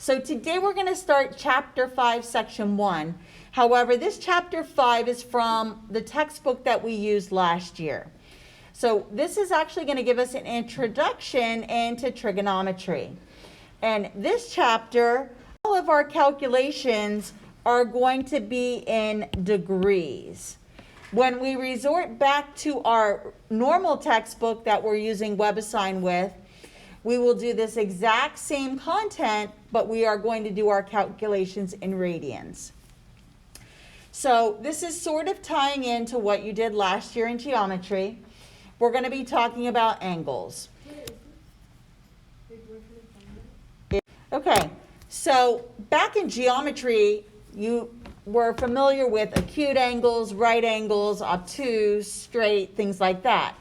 So today we're going to start chapter 5, section 1. However, this chapter 5 is from the textbook that we used last year. So this is actually going to give us an introduction into trigonometry. And this chapter, all of our calculations are going to be in degrees. When we resort back to our normal textbook that we're using WebAssign with, we will do this exact same content, but we are going to do our calculations in radians. So this is sort of tying into what you did last year in geometry. We're going to be talking about angles. Okay, so back in geometry, you were familiar with acute angles, right angles, obtuse, straight, things like that.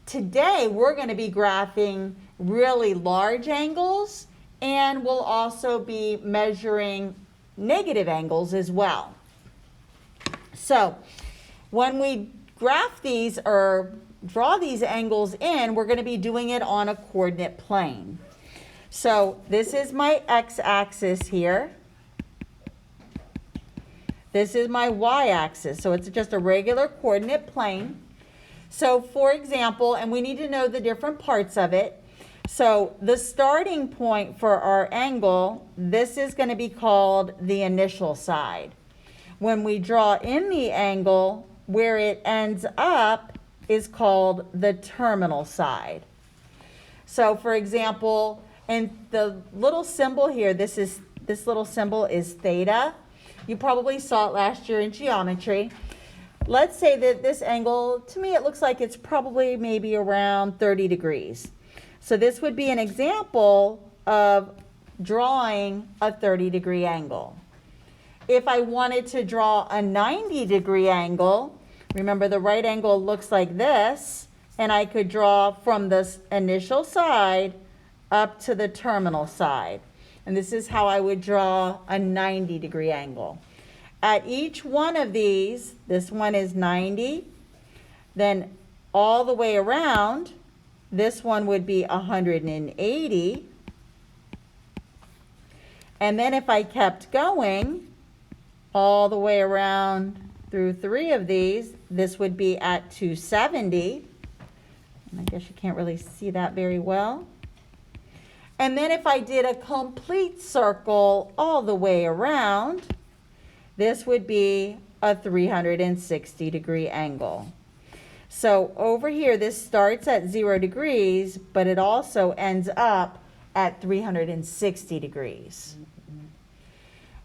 Today, we're going to be graphing really large angles, and we'll also be measuring negative angles as well. So when we graph these or draw these angles in, we're going to be doing it on a coordinate plane. So this is my x-axis here. This is my y-axis. So it's just a regular coordinate plane. So for example, and we need to know the different parts of it. So the starting point for our angle, this is going to be called the initial side. When we draw in the angle, where it ends up is called the terminal side. So for example, and the little symbol here, this little symbol is theta. You probably saw it last year in geometry. Let's say that this angle, to me it looks like it's probably maybe around 30 degrees. So this would be an example of drawing a 30-degree angle. If I wanted to draw a 90-degree angle, remember the right angle looks like this, and I could draw from this initial side up to the terminal side. And this is how I would draw a 90-degree angle. At each one of these, this one is 90, then all the way around, this one would be 180. And then if I kept going all the way around through 3 of these, this would be at 270. And I guess you can't really see that very well. And then if I did a complete circle all the way around, this would be a 360-degree angle. So over here, this starts at 0 degrees, but it also ends up at 360 degrees.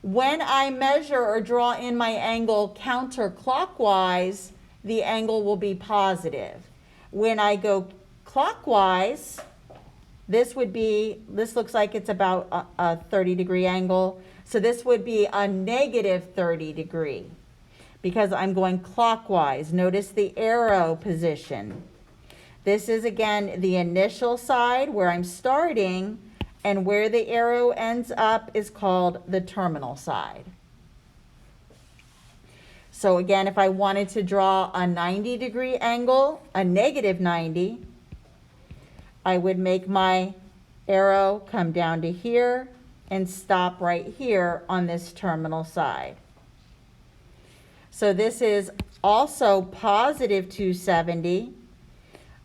When I measure or draw in my angle counterclockwise, the angle will be positive. When I go clockwise, this looks like it's about a 30-degree angle. So this would be a negative 30 degree because I'm going clockwise. Notice the arrow position. This is again the initial side where I'm starting, and where the arrow ends up is called the terminal side. So again, if I wanted to draw a 90-degree angle, a negative 90, I would make my arrow come down to here and stop right here on this terminal side. So this is also positive 270.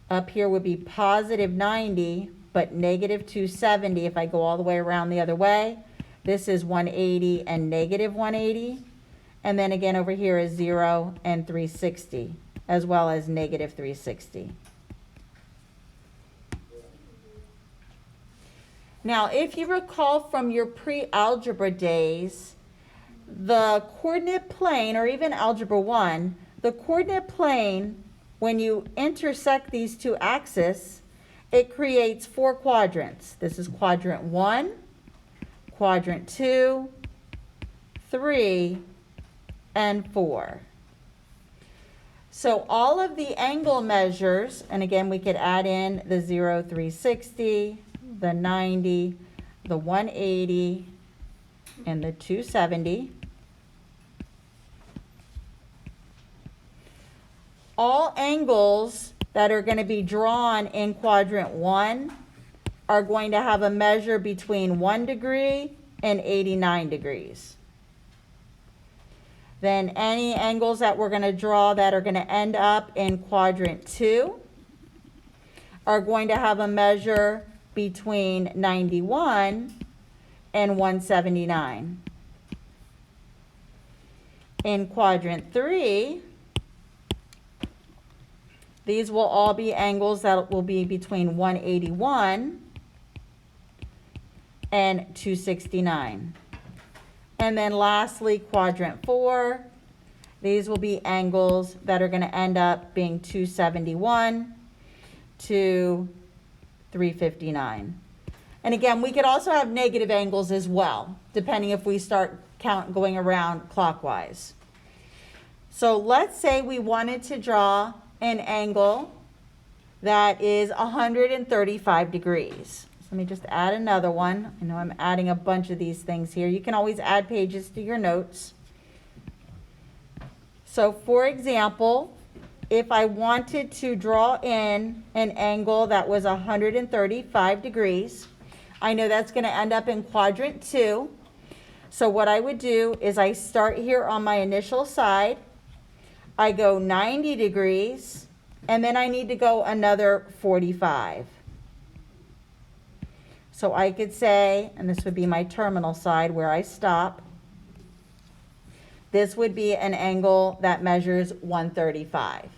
Up here would be positive 90, but negative 270 if I go all the way around the other way. This is 180 and negative 180. And then again over here is 0 and 360, as well as negative 360. Now, if you recall from your pre-algebra days, the coordinate plane, or even algebra 1, the coordinate plane, when you intersect these two axes, it creates 4 quadrants. This is quadrant 1, quadrant 2, 3, and 4. So all of the angle measures, and again we could add in the 0, 360, the 90, the 180, and the 270. All angles that are going to be drawn in quadrant 1 are going to have a measure between 1 degree and 89 degrees. Then any angles that we're going to draw that are going to end up in quadrant 2 are going to have a measure between 91 and 179. In quadrant 3, these will all be angles that will be between 181 and 269. And then lastly, quadrant 4, these will be angles that are going to end up being 271 to 359. And again, we could also have negative angles as well, depending if we start going around clockwise. So let's say we wanted to draw an angle that is 135 degrees. Let me just add another one. I know I'm adding a bunch of these things here. You can always add pages to your notes. So for example, if I wanted to draw in an angle that was 135 degrees, I know that's going to end up in quadrant 2. So what I would do is I start here on my initial side. I go 90 degrees, and then I need to go another 45. So I could say, and this would be my terminal side where I stop, this would be an angle that measures 135.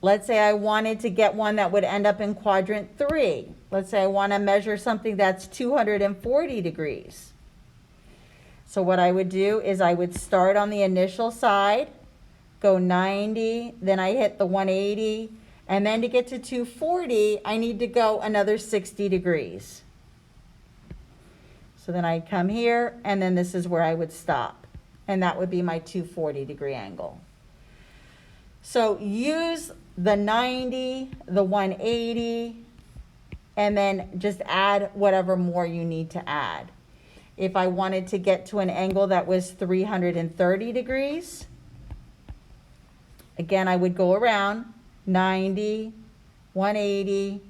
Let's say I wanted to get one that would end up in quadrant 3. Let's say I want to measure something that's 240 degrees. So what I would do is I would start on the initial side, go 90, then I hit the 180, and then to get to 240, I need to go another 60 degrees. So then I'd come here, and then this is where I would stop. And that would be my 240 degree angle. So use the 90, the 180, and then just add whatever more you need to add. If I wanted to get to an angle that was 330 degrees, again, I would go around 90, 180,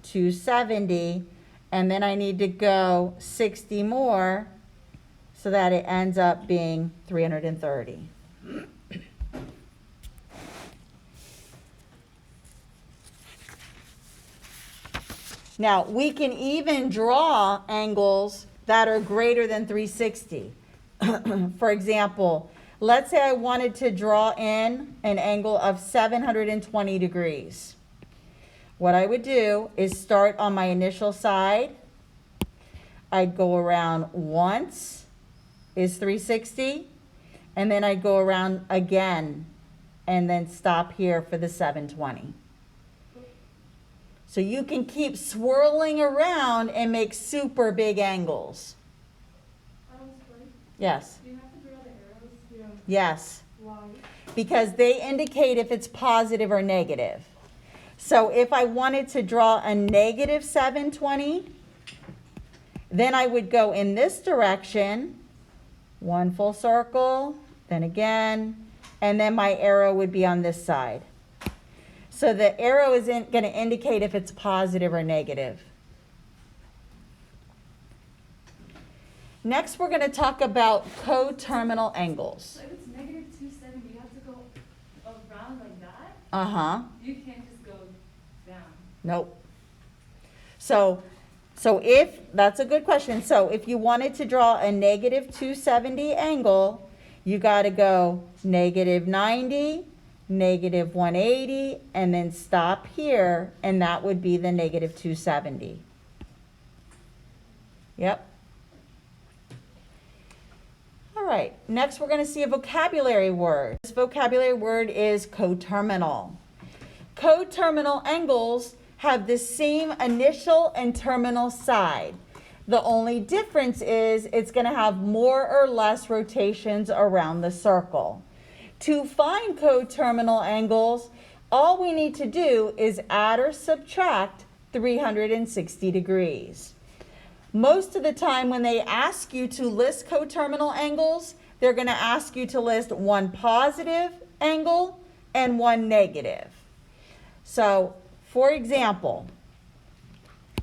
270, and then I need to go 60 more so that it ends up being 330. Now, we can even draw angles that are greater than 360. For example, let's say I wanted to draw in an angle of 720 degrees. What I would do is start on my initial side. I'd go around once, is 360, and then I'd go around again and then stop here for the 720. So you can keep swirling around and make super big angles. Yes. Do you have to draw the arrows? Yeah. Yes. Why? Because they indicate if it's positive or negative. So if I wanted to draw a negative 720, then I would go in this direction, one full circle, then again, and then my arrow would be on this side. So the arrow isn't going to indicate if it's positive or negative. Next, we're going to talk about coterminal angles. So if it's negative 270, you have to go around like that? Uh-huh. You can't just go down. Nope. So if, that's a good question. So if you wanted to draw a negative 270 angle, you got to go negative 90, negative 180, and then stop here, and that would be the negative 270. Yep. All right, next we're going to see a vocabulary word. This vocabulary word is coterminal. Coterminal angles have the same initial and terminal side. The only difference is it's going to have more or less rotations around the circle. To find coterminal angles, all we need to do is add or subtract 360 degrees. Most of the time when they ask you to list coterminal angles, they're going to ask you to list one positive angle and one negative. So, for example,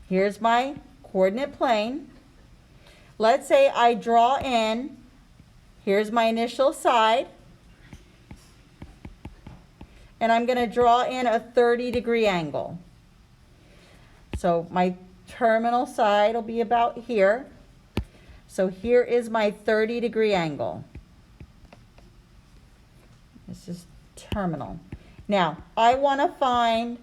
here's my coordinate plane. Let's say I draw in, here's my initial side, and I'm going to draw in a 30-degree angle. So my terminal side will be about here. So here is my 30-degree angle. This is terminal. Now, I want to find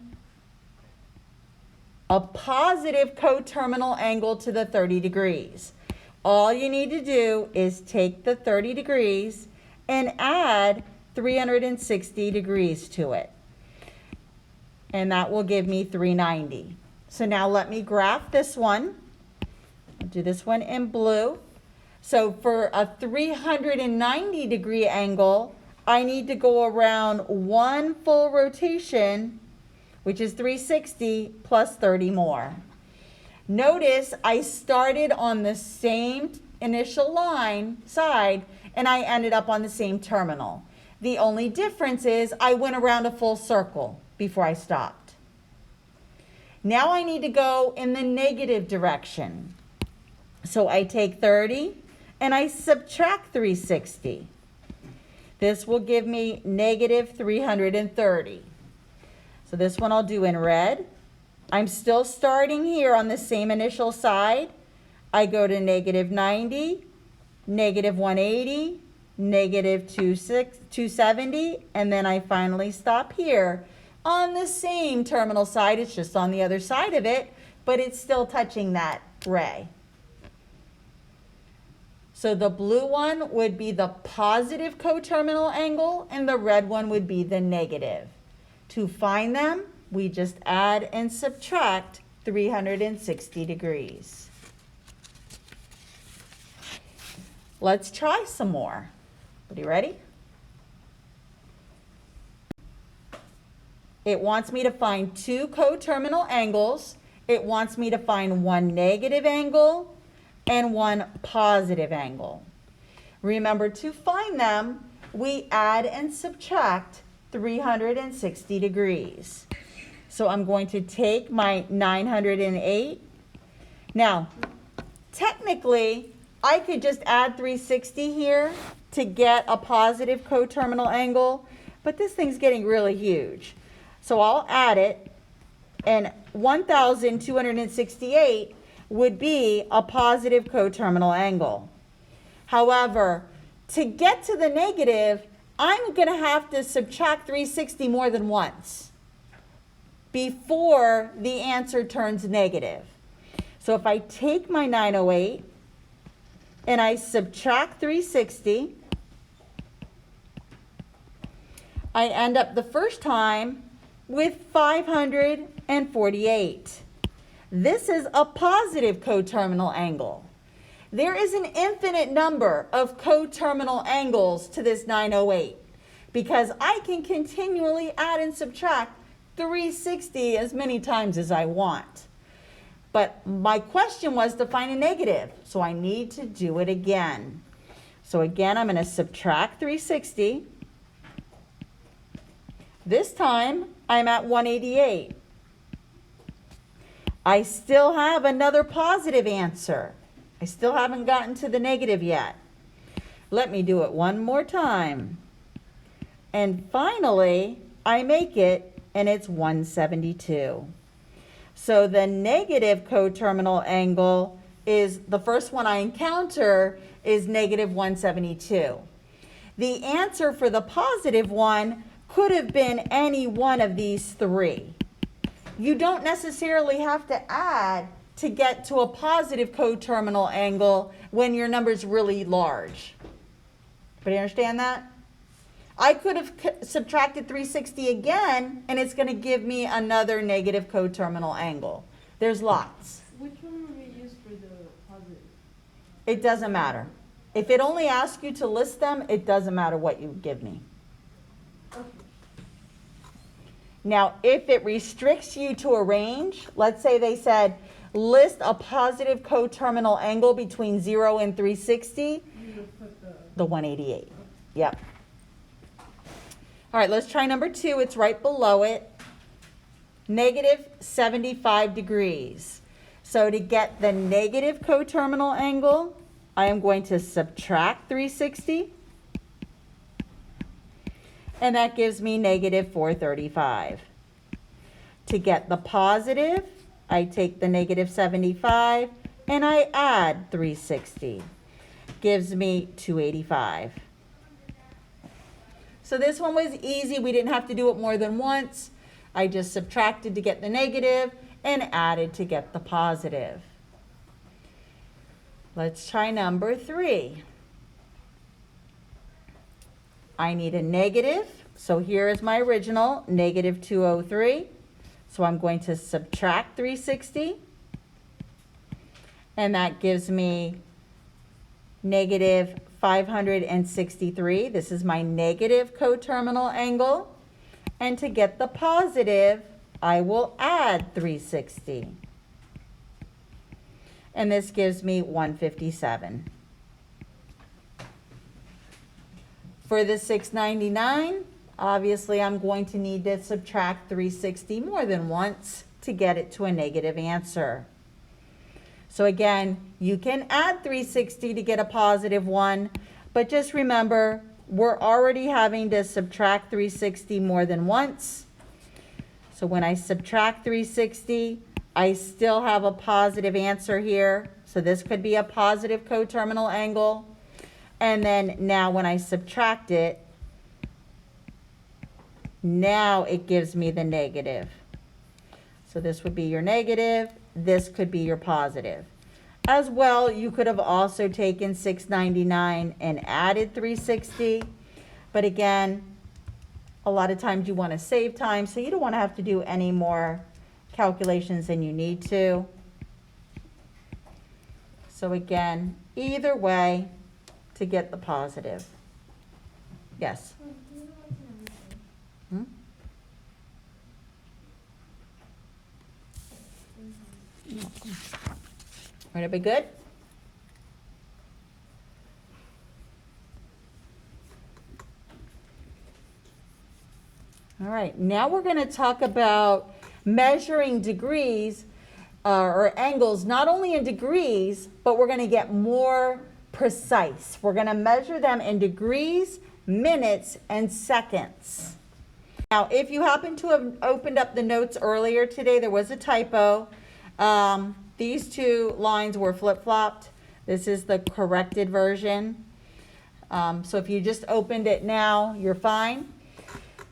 a positive coterminal angle to the 30 degrees. All you need to do is take the 30 degrees and add 360 degrees to it. And that will give me 390. So now let me graph this one. I'll do this one in blue. So for a 390-degree angle, I need to go around one full rotation, which is 360 plus 30 more. Notice I started on the same initial side, and I ended up on the same terminal. The only difference is I went around a full circle before I stopped. Now I need to go in the negative direction. So I take 30 and I subtract 360. This will give me negative 330. So this one I'll do in red. I'm still starting here on the same initial side. I go to negative 90, negative 180, negative 270, and then I finally stop here on the same terminal side. It's just on the other side of it, but it's still touching that ray. So the blue one would be the positive coterminal angle, and the red one would be the negative. To find them, we just add and subtract 360 degrees. Let's try some more. Are you ready? It wants me to find two coterminal angles. It wants me to find one negative angle and one positive angle. Remember, to find them, we add and subtract 360 degrees. So I'm going to take my 908. Now, technically, I could just add 360 here to get a positive coterminal angle, but this thing's getting really huge. So I'll add it, and 1,268 would be a positive coterminal angle. However, to get to the negative, I'm going to have to subtract 360 more than once before the answer turns negative. So if I take my 908 and I subtract 360, I end up the first time with 548. This is a positive coterminal angle. There is an infinite number of coterminal angles to this 908 because I can continually add and subtract 360 as many times as I want. But my question was to find a negative, so I need to do it again. So again, I'm going to subtract 360. This time, I'm at 188. I still have another positive answer. I still haven't gotten to the negative yet. Let me do it one more time. And finally, I make it, and it's 172. So the negative coterminal angle is, the first one I encounter is negative 172. The answer for the positive one could have been any one of these three. You don't necessarily have to add to get to a positive coterminal angle when your number's really large. But you understand that? I could have subtracted 360 again, and it's going to give me another negative coterminal angle. There's lots. Which one would we use for the positive? It doesn't matter. If it only asks you to list them, it doesn't matter what you give me. Okay. Now, if it restricts you to a range, let's say they said, list a positive coterminal angle between 0 and 360, You would put the 188. Yep. All right, let's try number 2. It's right below it. Negative 75 degrees. So to get the negative coterminal angle, I am going to subtract 360. And that gives me negative 435. To get the positive, I take the negative 75 and I add 360. Gives me 285. So this one was easy. We didn't have to do it more than once. I just subtracted to get the negative and added to get the positive. Let's try number 3. I need a negative. So here is my original, negative 203. So I'm going to subtract 360. And that gives me negative 563. This is my negative coterminal angle. And to get the positive, I will add 360. And this gives me 157. For the 699, obviously I'm going to need to subtract 360 more than once to get it to a negative answer. So again, you can add 360 to get a positive 1, but just remember, we're already having to subtract 360 more than once. So when I subtract 360, I still have a positive answer here. So this could be a positive coterminal angle. And then now when I subtract it, now it gives me the negative. So this would be your negative. This could be your positive. As well, you could have also taken 699 and added 360. But again, a lot of times you want to save time, so you don't want to have to do any more calculations than you need to. So again, either way to get the positive. Yes? Hmm? Everybody good? All right, now we're going to talk about measuring degrees or angles, not only in degrees, but we're going to get more precise. We're going to measure them in degrees, minutes, and seconds. Now, if you happen to have opened up the notes earlier today, there was a typo. These two lines were flip-flopped. This is the corrected version. So if you just opened it now, you're fine.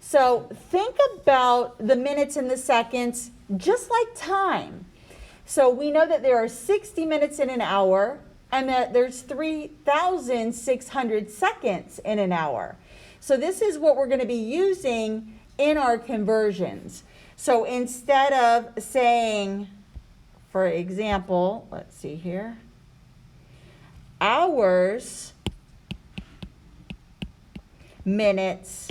So think about the minutes and the seconds just like time. So we know that there are 60 minutes in an hour and that there's 3,600 seconds in an hour. So this is what we're going to be using in our conversions. So instead of saying, for example, let's see here, hours, minutes,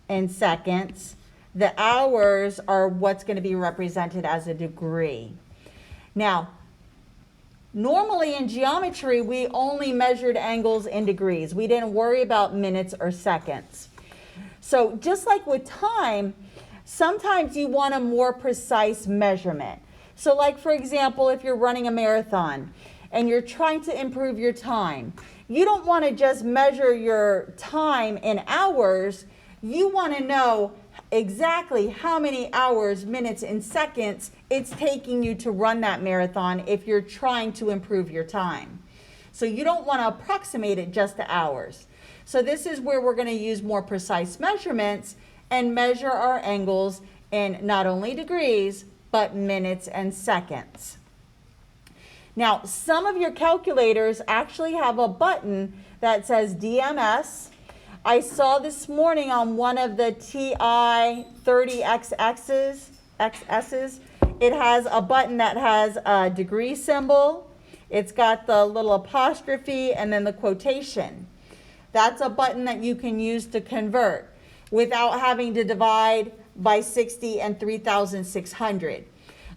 and seconds, the hours are what's going to be represented as a degree. Now, normally in geometry, we only measured angles in degrees. We didn't worry about minutes or seconds. So just like with time, sometimes you want a more precise measurement. So like, for example, if you're running a marathon and you're trying to improve your time, you don't want to just measure your time in hours. You want to know exactly how many hours, minutes, and seconds it's taking you to run that marathon if you're trying to improve your time. So you don't want to approximate it just to hours. So this is where we're going to use more precise measurements and measure our angles in not only degrees, but minutes and seconds. Now, some of your calculators actually have a button that says DMS. I saw this morning on one of the TI 30XS's, it has a button that has a degree symbol. It's got the little apostrophe and then the quotation. That's a button that you can use to convert without having to divide by 60 and 3,600.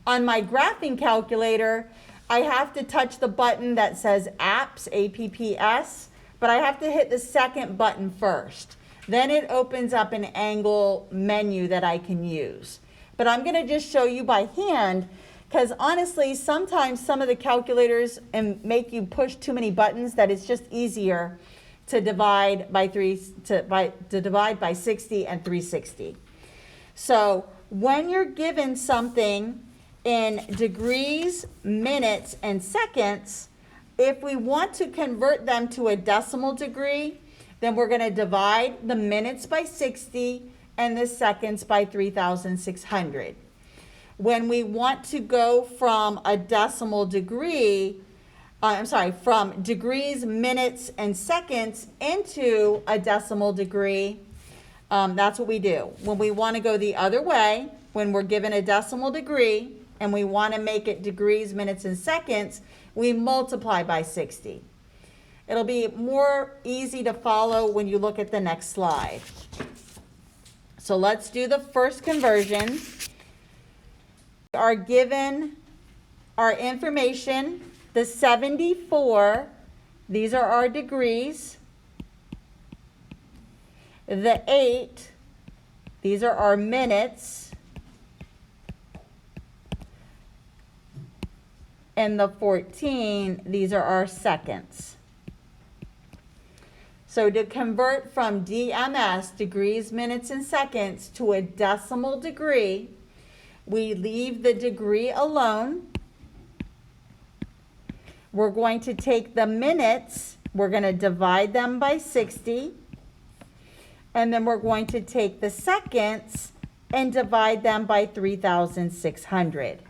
On my graphing calculator, I have to touch the button that says apps, APPS, but I have to hit the second button first. Then it opens up an angle menu that I can use. But I'm going to just show you by hand Because honestly, sometimes some of the calculators make you push too many buttons that it's just easier to divide by divide by 60 and 360. So when you're given something in degrees, minutes, and seconds, if we want to convert them to a decimal degree, then we're going to divide the minutes by 60 and the seconds by 3,600. When we want to go from a decimal degree, from degrees, minutes, and seconds into a decimal degree, that's what we do. When we want to go the other way, when we're given a decimal degree and we want to make it degrees, minutes, and seconds, we multiply by 60. It'll be more easy to follow when you look at the next slide. So let's do the first conversion. We are given our information, the 74, these are our degrees. The 8, these are our minutes. And the 14, these are our seconds. So to convert from DMS, degrees, minutes, and seconds, to a decimal degree, we leave the degree alone. We're going to take the minutes, we're going to divide them by 60, and then we're going to take the seconds and divide them by 3,600.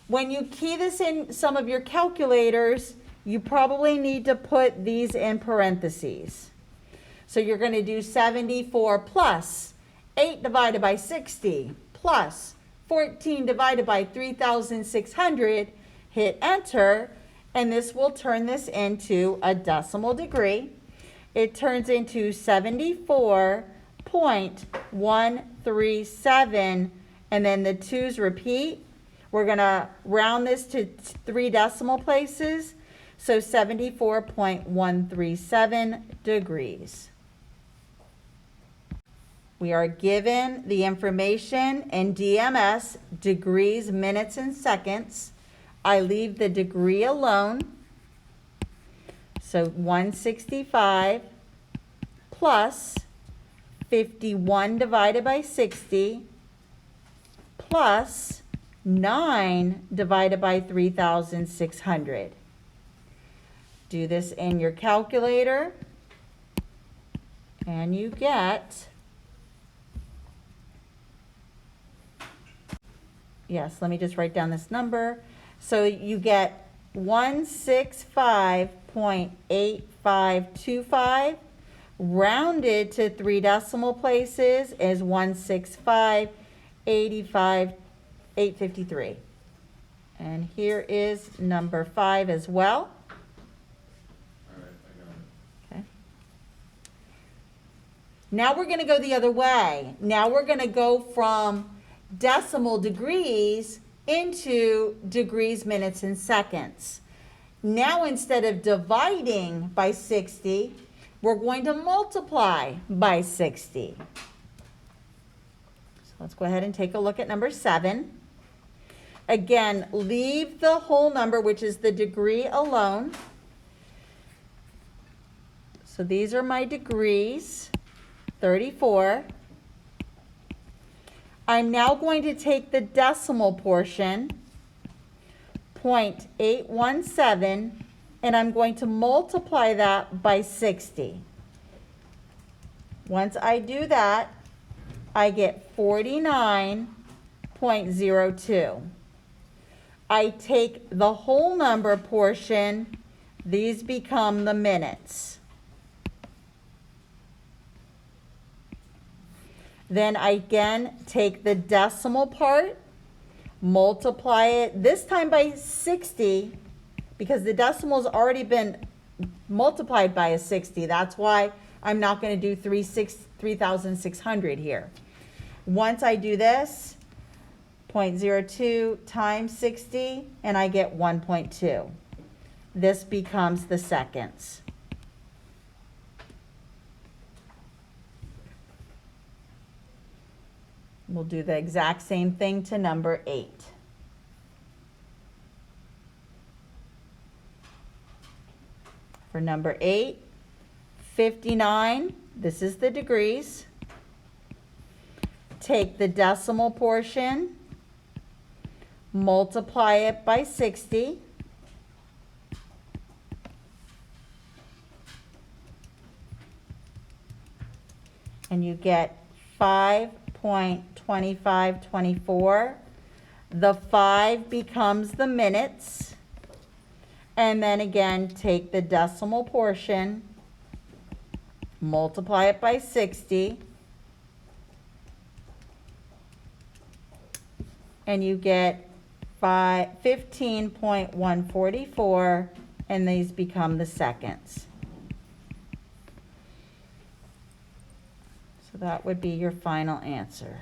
When you key this in some of your calculators, you probably need to put these in parentheses. So you're going to do 74 plus 8 divided by 60 plus 14 divided by 3,600, hit enter, and this will turn this into a decimal degree. It turns into 74.137, and then the 2's repeat. We're going to round this to 3 decimal places, so 74.137 degrees. We are given the information in DMS, degrees, minutes, and seconds. I leave the degree alone. So 165 plus 51 divided by 60 plus 9 divided by 3,600. Do this in your calculator and you get, yes, let me just write down this number. So you get 165.8525, rounded to 3 decimal places is 165.853. And here is number 5 as well. All right, I got it. Okay. Now we're going to go the other way. Now we're going to go from decimal degrees into degrees, minutes, and seconds. Now instead of dividing by 60, we're going to multiply by 60. So let's go ahead and take a look at number 7. Again, leave the whole number, which is the degree, alone. So these are my degrees, 34. I'm now going to take the decimal portion, 0.817, and I'm going to multiply that by 60. Once I do that, I get 49.02. I take the whole number portion, these become the minutes. Then I again take the decimal part, multiply it, this time by 60, because the decimal's already been multiplied by a 60. That's why I'm not going to do 3,600 here. Once I do this, 0.02 times 60, and I get 1.2. This becomes the seconds. We'll do the exact same thing to number 8. For number 8, 59, this is the degrees. Take the decimal portion, multiply it by 60. And you get 5.2524. The 5 becomes the minutes. And then again, take the decimal portion, multiply it by 60. And you get 15.144, and these become the seconds. So that would be your final answer.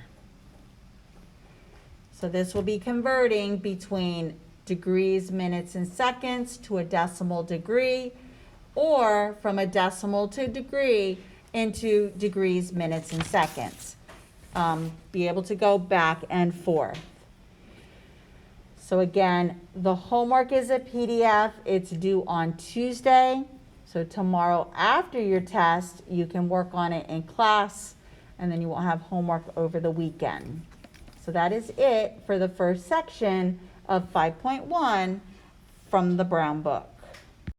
So this will be converting between degrees, minutes, and seconds to a decimal degree, or from a decimal to degree into degrees, minutes, and seconds. Be able to go back and forth. So again, the homework is a PDF. It's due on Tuesday. So tomorrow after your test, you can work on it in class, and then you won't have homework over the weekend. So that is it for the first section of 5.1 from the Brown Book.